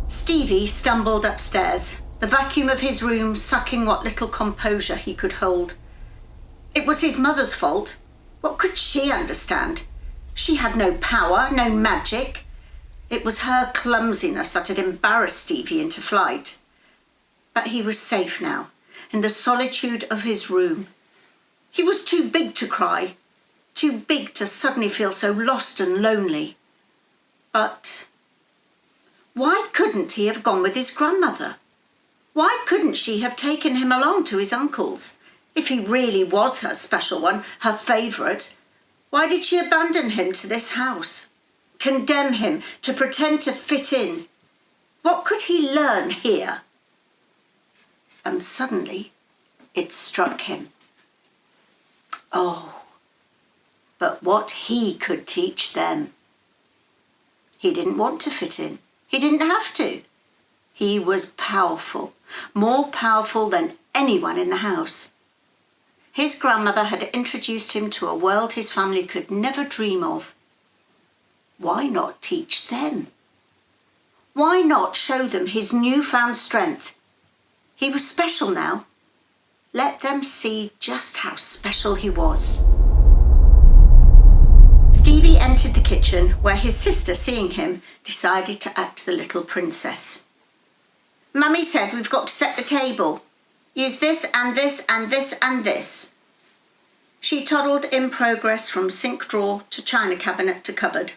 Stevie stumbled upstairs, the vacuum of his room sucking what little composure he could hold. It was his mother's fault. What could she understand? She had no power, no magic. It was her clumsiness that had embarrassed Stevie into flight. But he was safe now, in the solitude of his room. He was too big to cry, too big to suddenly feel so lost and lonely. But why couldn't he have gone with his grandmother? Why couldn't she have taken him along to his uncle's? If he really was her special one, her favourite, why did she abandon him to this house? Condemn him to pretend to fit in? What could he learn here? And suddenly it struck him. Oh, but what he could teach them. He didn't want to fit in. He didn't have to. He was powerful, more powerful than anyone in the house. His grandmother had introduced him to a world his family could never dream of. Why not teach them? Why not show them his newfound strength? He was special now. Let them see just how special he was. Stevie entered the kitchen, where his sister, seeing him, decided to act the little princess. Mummy said we've got to set the table. Use this and this and this and this. She toddled in progress from sink drawer to china cabinet to cupboard.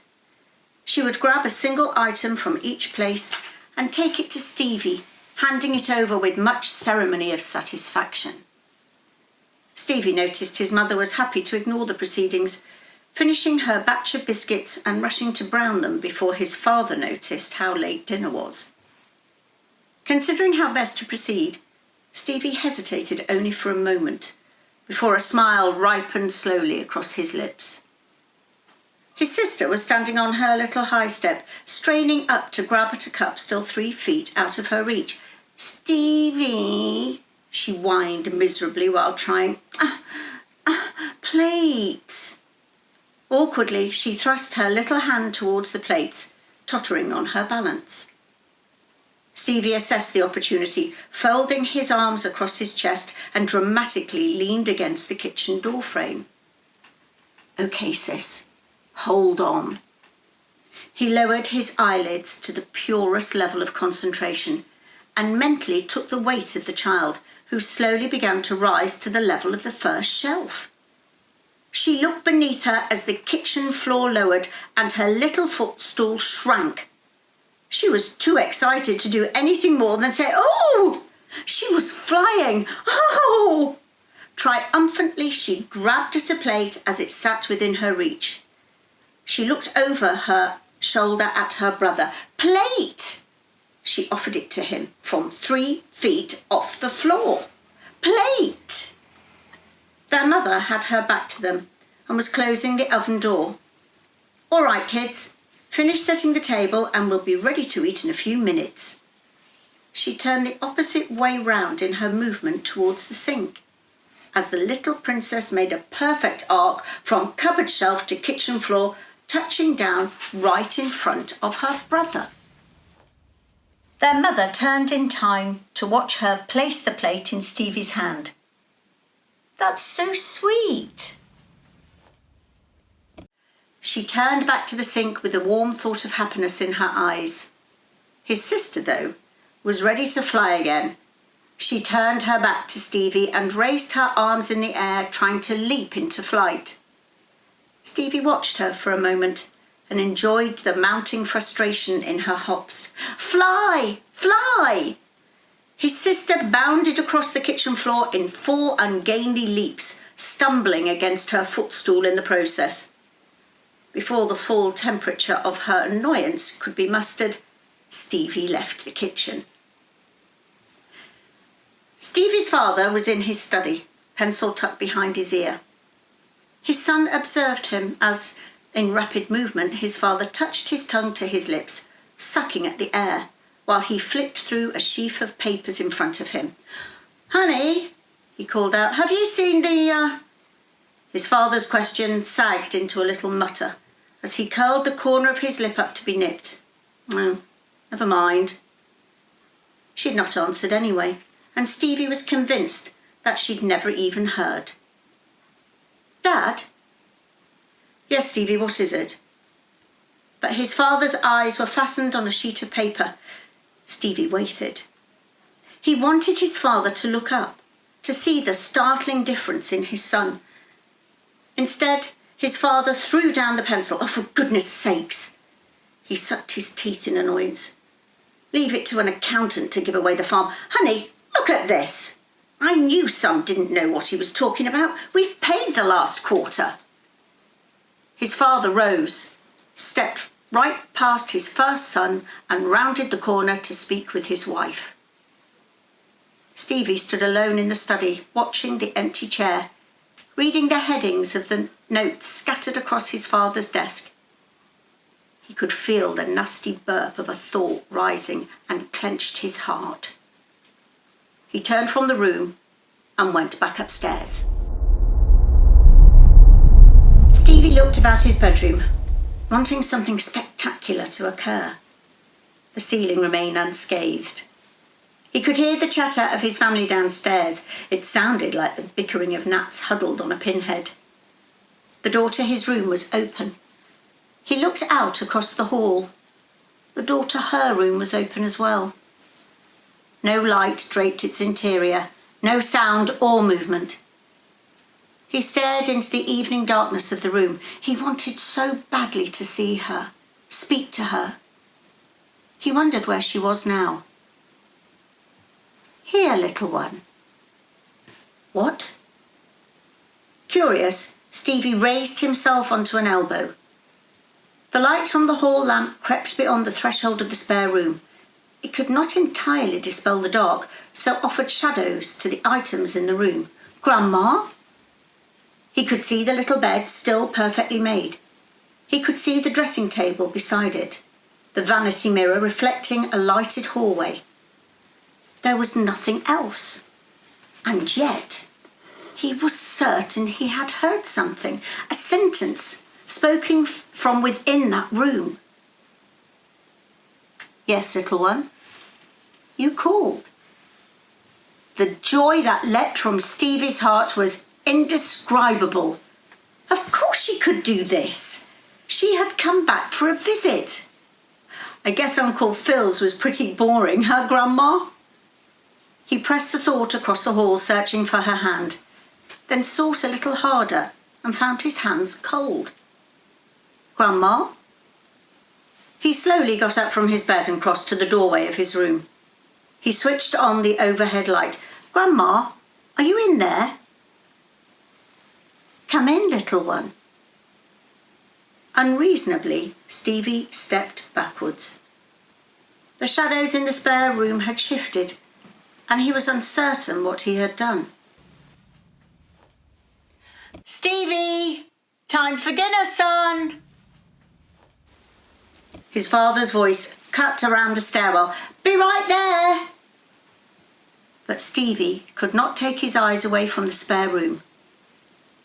She would grab a single item from each place and take it to Stevie, handing it over with much ceremony of satisfaction. Stevie noticed his mother was happy to ignore the proceedings, finishing her batch of biscuits and rushing to brown them before his father noticed how late dinner was. Considering how best to proceed, Stevie hesitated only for a moment, before a smile ripened slowly across his lips. His sister was standing on her little high step, straining up to grab at a cup still 3 feet out of her reach. "Stevie," she whined miserably while trying. Plates." Awkwardly, she thrust her little hand towards the plates, tottering on her balance. Stevie assessed the opportunity, folding his arms across his chest and dramatically leaned against the kitchen door frame. "Okay, sis, hold on." He lowered his eyelids to the purest level of concentration and mentally took the weight of the child, who slowly began to rise to the level of the first shelf. She looked beneath her as the kitchen floor lowered and her little footstool shrank. She was too excited to do anything more than say, "Oh!" She was flying. "Oh!" Triumphantly, she grabbed at a plate as it sat within her reach. She looked over her shoulder at her brother. "Plate!" She offered it to him from 3 feet off the floor. "Plate!" Their mother had her back to them and was closing the oven door. "All right, kids, finish setting the table and we'll be ready to eat in a few minutes." She turned the opposite way round in her movement towards the sink, as the little princess made a perfect arc from cupboard shelf to kitchen floor, touching down right in front of her brother. Their mother turned in time to watch her place the plate in Stevie's hand. "That's so sweet." She turned back to the sink with a warm thought of happiness in her eyes. His sister, though, was ready to fly again. She turned her back to Stevie and raised her arms in the air, trying to leap into flight. Stevie watched her for a moment and enjoyed the mounting frustration in her hops. "Fly! Fly!" His sister bounded across the kitchen floor in 4 ungainly leaps, stumbling against her footstool in the process. Before the full temperature of her annoyance could be mustered, Stevie left the kitchen. Stevie's father was in his study, pencil tucked behind his ear. His son observed him as, in rapid movement, his father touched his tongue to his lips, sucking at the air, while he flipped through a sheaf of papers in front of him. "Honey," he called out, "have you seen the..." His father's question sagged into a little mutter as he curled the corner of his lip up to be nipped. "Oh, never mind," She'd not answered anyway, and Stevie was convinced that she'd never even heard. "Dad?" "Yes, Stevie, what is it?" But his father's eyes were fastened on a sheet of paper. Stevie waited. He wanted his father to look up, to see the startling difference in his son. Instead, his father threw down the pencil. "Oh, for goodness sakes!" He sucked his teeth in annoyance. "Leave it to an accountant to give away the farm. Honey, look at this. I knew Son didn't know what he was talking about. We've paid the last quarter." His father rose, stepped right past his first son and rounded the corner to speak with his wife. Stevie stood alone in the study, watching the empty chair, reading the headings of the notes scattered across his father's desk. He could feel the nasty burp of a thought rising and clenched his heart. He turned from the room and went back upstairs. Stevie looked about his bedroom, wanting something spectacular to occur. The ceiling remained unscathed. He could hear the chatter of his family downstairs. It sounded like the bickering of gnats huddled on a pinhead. The door to his room was open. He looked out across the hall. The door to her room was open as well. No light draped its interior, no sound or movement. He stared into the evening darkness of the room. He wanted so badly to see her, speak to her. He wondered where she was now. "Here, little one." "What?" Curious, Stevie raised himself onto an elbow. The light from the hall lamp crept beyond the threshold of the spare room. It could not entirely dispel the dark, so offered shadows to the items in the room. "Grandma?" He could see the little bed, still perfectly made. He could see the dressing table beside it, the vanity mirror reflecting a lighted hallway. There was nothing else. And yet, he was certain he had heard something, a sentence spoken from within that room. "Yes, little one, you called." The joy that leapt from Stevie's heart was indescribable. Of course she could do this. She had come back for a visit. "I guess Uncle Phil's was pretty boring, huh, Grandma?" He pressed the thought across the hall, searching for her hand, then sought a little harder and found his hands cold. "Grandma?" He slowly got up from his bed and crossed to the doorway of his room. He switched on the overhead light. "Grandma, are you in there?" "Come in, little one." Unreasonably, Stevie stepped backwards. The shadows in the spare room had shifted, and he was uncertain what he had done. "Stevie, time for dinner, son." His father's voice cut around the stairwell. "Be right there." But Stevie could not take his eyes away from the spare room.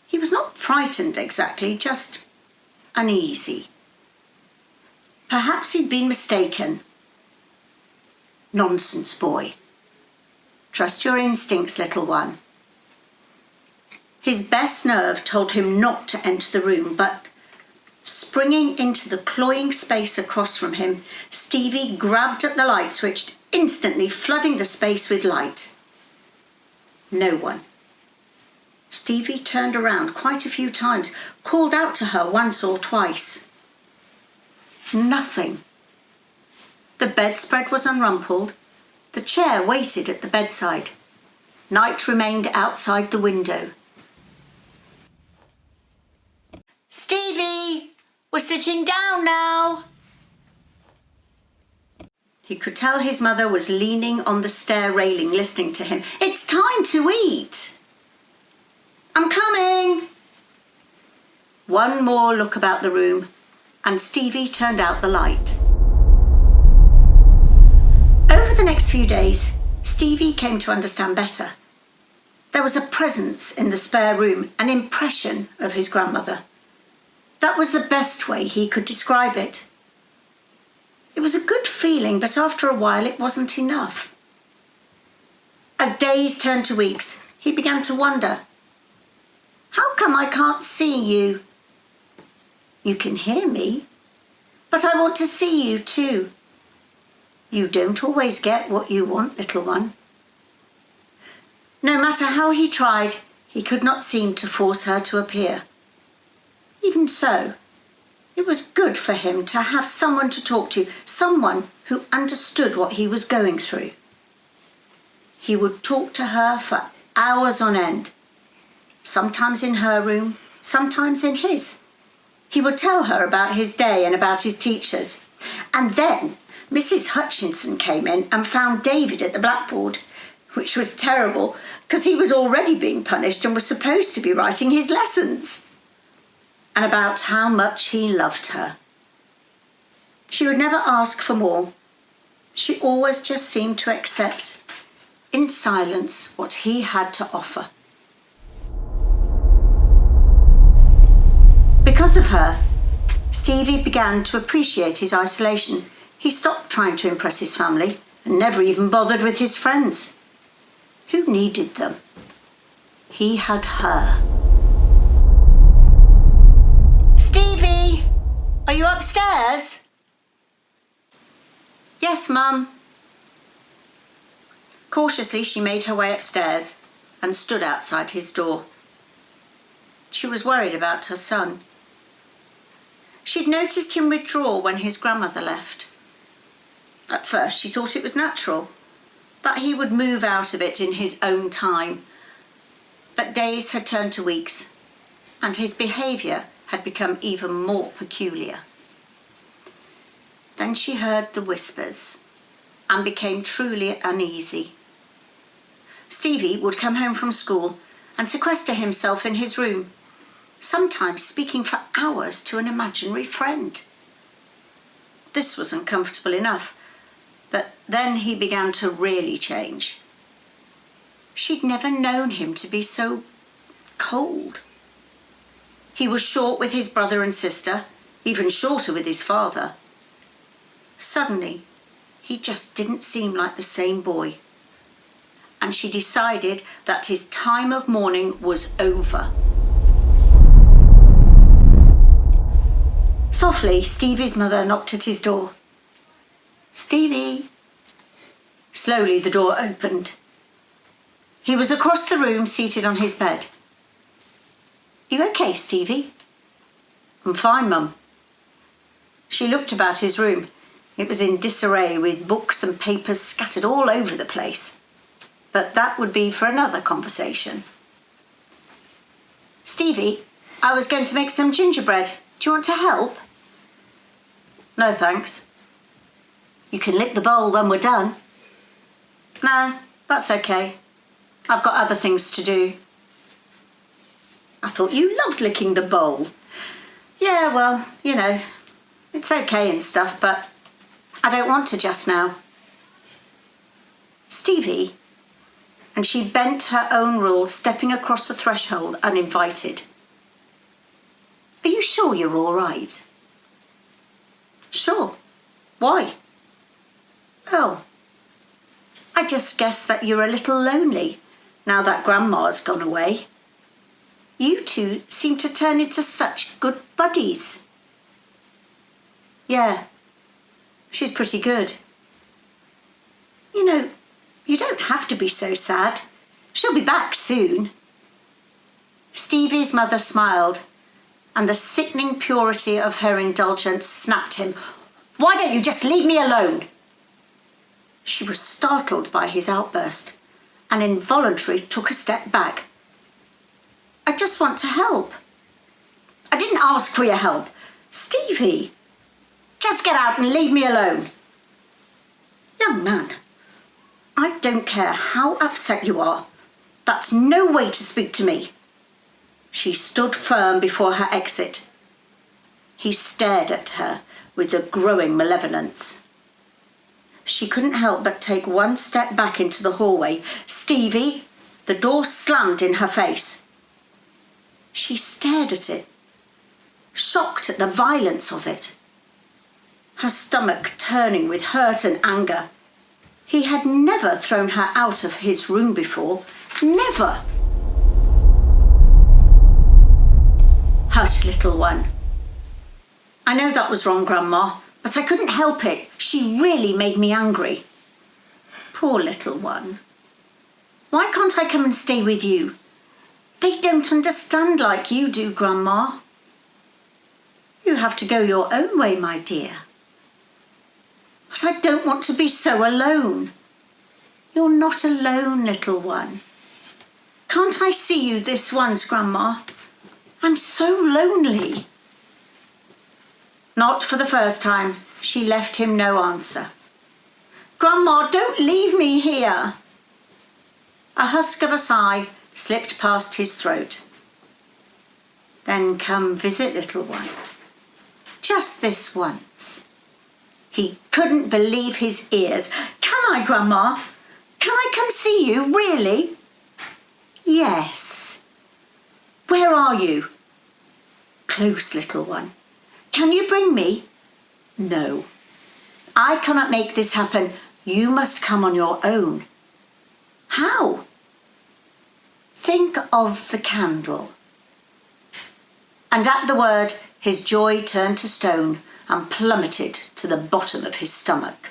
He was not frightened exactly, just uneasy. Perhaps he'd been mistaken. "Nonsense, boy. Trust your instincts, little one." His best nerve told him not to enter the room, but springing into the cloying space across from him, Stevie grabbed at the light switch, instantly flooding the space with light. No one. Stevie turned around quite a few times, called out to her once or twice. Nothing. The bedspread was unrumpled. The chair waited at the bedside. Night remained outside the window. "Stevie, we're sitting down now." He could tell his mother was leaning on the stair railing, listening to him. "It's time to eat." "I'm coming." One more look about the room, and Stevie turned out the light. Over the next few days, Stevie came to understand better. There was a presence in the spare room, an impression of his grandmother. That was the best way he could describe it. It was a good feeling, but after a while it wasn't enough. As days turned to weeks, he began to wonder, how come I can't see you? You can hear me, but I want to see you too. You don't always get what you want, little one. No matter how he tried, he could not seem to force her to appear. Even so, it was good for him to have someone to talk to, someone who understood what he was going through. He would talk to her for hours on end, sometimes in her room, sometimes in his. He would tell her about his day and about his teachers. And then Mrs. Hutchinson came in and found David at the blackboard, which was terrible because he was already being punished and was supposed to be writing his lessons. And about how much he loved her. She would never ask for more. She always just seemed to accept, in silence, what he had to offer. Because of her, Stevie began to appreciate his isolation. He stopped trying to impress his family and never even bothered with his friends. Who needed them? He had her. Stevie, are you upstairs? Yes, Mum. Cautiously, she made her way upstairs and stood outside his door. She was worried about her son. She'd noticed him withdraw when his grandmother left. At first, she thought it was natural, that he would move out of it in his own time. But days had turned to weeks, and his behaviour had become even more peculiar. Then she heard the whispers and became truly uneasy. Stevie would come home from school and sequester himself in his room, sometimes speaking for hours to an imaginary friend. This was uncomfortable enough, but then he began to really change. She'd never known him to be so cold. He was short with his brother and sister, even shorter with his father. Suddenly, he just didn't seem like the same boy. And she decided that his time of mourning was over. Softly, Stevie's mother knocked at his door. Stevie. Slowly, the door opened. He was across the room, seated on his bed. You okay, Stevie? I'm fine, Mum. She looked about his room. It was in disarray with books and papers scattered all over the place. But that would be for another conversation. Stevie, I was going to make some gingerbread. Do you want to help? No, thanks. You can lick the bowl when we're done. No, that's okay. I've got other things to do. I thought you loved licking the bowl. Yeah, well, it's okay and stuff, but I don't want to just now. Stevie, and she bent her own rule, stepping across the threshold uninvited. Are you sure you're all right? Sure. Why? Well, I just guess that you're a little lonely now that Grandma's gone away. You two seem to turn into such good buddies. Yeah, she's pretty good. You don't have to be so sad. She'll be back soon. Stevie's mother smiled, and the sickening purity of her indulgence snapped him. Why don't you just leave me alone? She was startled by his outburst and involuntarily took a step back. I just want to help. I didn't ask for your help. Stevie, just get out and leave me alone. Young man, I don't care how upset you are. That's no way to speak to me. She stood firm before her exit. He stared at her with a growing malevolence. She couldn't help but take one step back into the hallway. Stevie, the door slammed in her face. She stared at it, shocked at the violence of it, her stomach turning with hurt and anger. He had never thrown her out of his room before. Never. Hush, little one. I know that was wrong, Grandma, but I couldn't help it. She really made me angry. Poor little one. Why can't I come and stay with you? They don't understand like you do, Grandma. You have to go your own way, my dear. But I don't want to be so alone. You're not alone, little one. Can't I see you this once, Grandma? I'm so lonely. Not for the first time. She left him no answer. Grandma, don't leave me here. A husk of a sigh slipped past his throat. Then come visit, little one. Just this once. He couldn't believe his ears. Can I, Grandma? Can I come see you, really? Yes. Where are you? Close, little one. Can you bring me? No. I cannot make this happen. You must come on your own. How? Think of the candle. And at the word, his joy turned to stone and plummeted to the bottom of his stomach.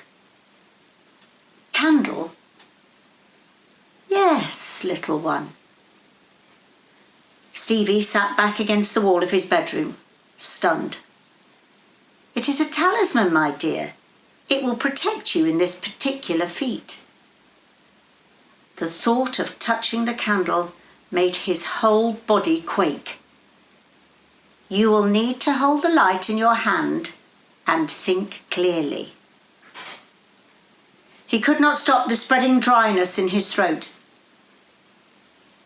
Candle? Yes, little one. Stevie sat back against the wall of his bedroom, stunned. It is a talisman, my dear. It will protect you in this particular feat. The thought of touching the candle made his whole body quake. You will need to hold the light in your hand and think clearly. He could not stop the spreading dryness in his throat.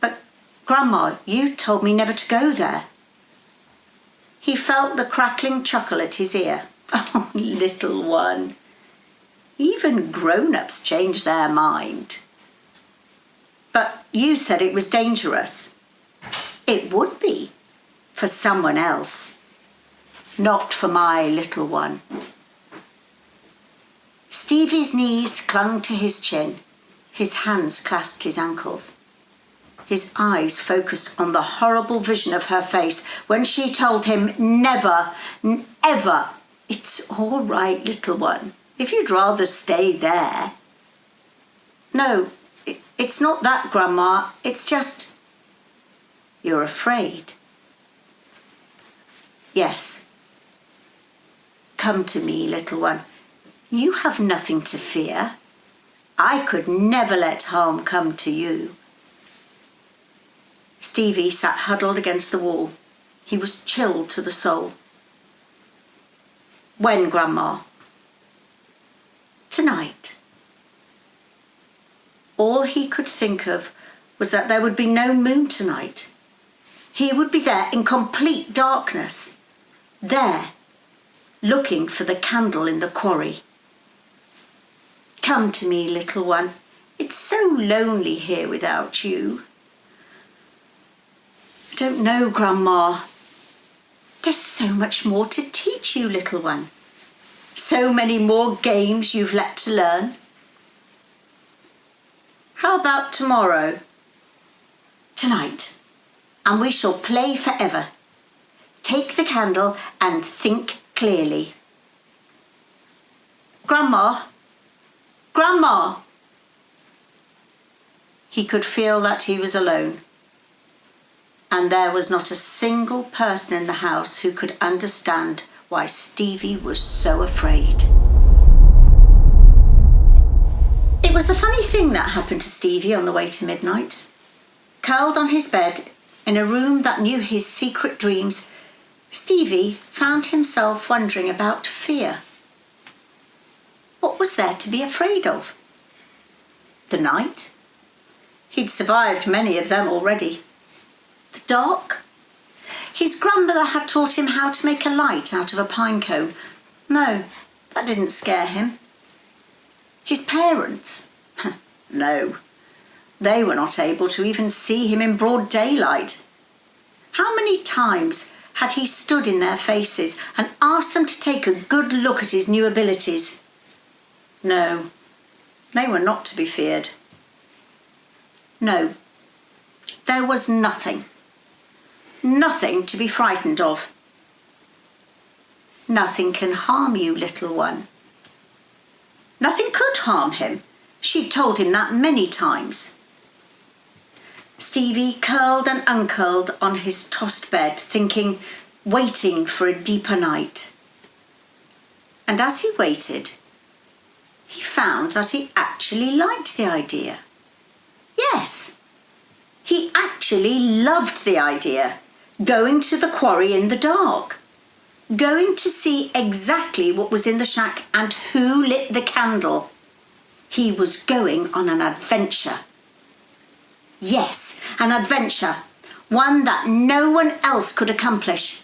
But, Grandma, you told me never to go there. He felt the crackling chuckle at his ear. Oh, little one. Even grown-ups change their mind. But you said it was dangerous. It would be, for someone else. Not for my little one. Stevie's knees clung to his chin. His hands clasped his ankles. His eyes focused on the horrible vision of her face when she told him never, ever. It's all right, little one, if you'd rather stay there. No, it's not that, Grandma. It's just... You're afraid. Yes. Come to me, little one. You have nothing to fear. I could never let harm come to you. Stevie sat huddled against the wall. He was chilled to the soul. When, Grandma? Tonight. All he could think of was that there would be no moon tonight. He would be there in complete darkness. There, looking for the candle in the quarry. Come to me, little one. It's so lonely here without you. I don't know, Grandma. There's so much more to teach you, little one. So many more games you've let to learn. How about tomorrow? Tonight. And we shall play forever. Take the candle and think clearly. Grandma? Grandma! He could feel that he was alone. And there was not a single person in the house who could understand why Stevie was so afraid. It was a funny thing that happened to Stevie on the way to midnight. Curled on his bed, in a room that knew his secret dreams, Stevie found himself wondering about fear. What was there to be afraid of? The night? He'd survived many of them already. The dark? His grandmother had taught him how to make a light out of a pine cone. No, that didn't scare him. His parents? No, they were not able to even see him in broad daylight. How many times had he stood in their faces and asked them to take a good look at his new abilities? No, They were not to be feared. No, there was nothing to be frightened of. Nothing can harm you, little one. Nothing could harm him. She'd told him that many times. Stevie curled and uncurled on his tossed bed, waiting for a deeper night. And as he waited, he found that he actually liked the idea. Yes, he actually loved the idea, going to the quarry in the dark, going to see exactly what was in the shack and who lit the candle. He was going on an adventure. Yes, an adventure, one that no one else could accomplish.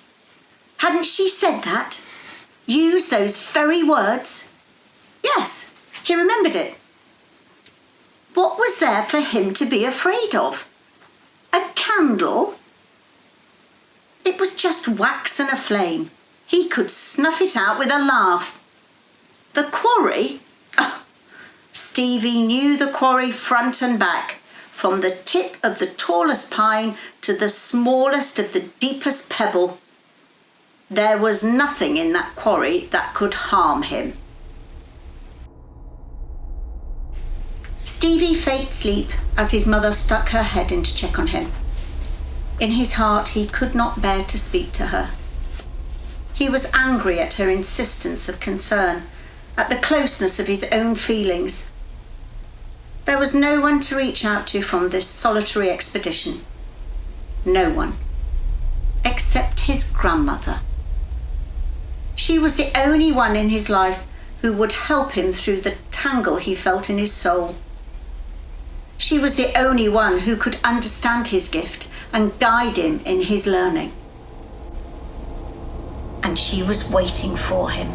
Hadn't she said that? Used those very words? Yes, he remembered it. What was there for him to be afraid of? A candle? It was just wax and a flame. He could snuff it out with a laugh. The quarry? Oh, Stevie knew the quarry front and back, from the tip of the tallest pine to the smallest of the deepest pebble. There was nothing in that quarry that could harm him. Stevie faked sleep as his mother stuck her head in to check on him. In his heart, he could not bear to speak to her. He was angry at her insistence of concern, at the closeness of his own feelings. There was no one to reach out to from this solitary expedition. No one, except his grandmother. She was the only one in his life who would help him through the tangle he felt in his soul. She was the only one who could understand his gift and guide him in his learning. And she was waiting for him.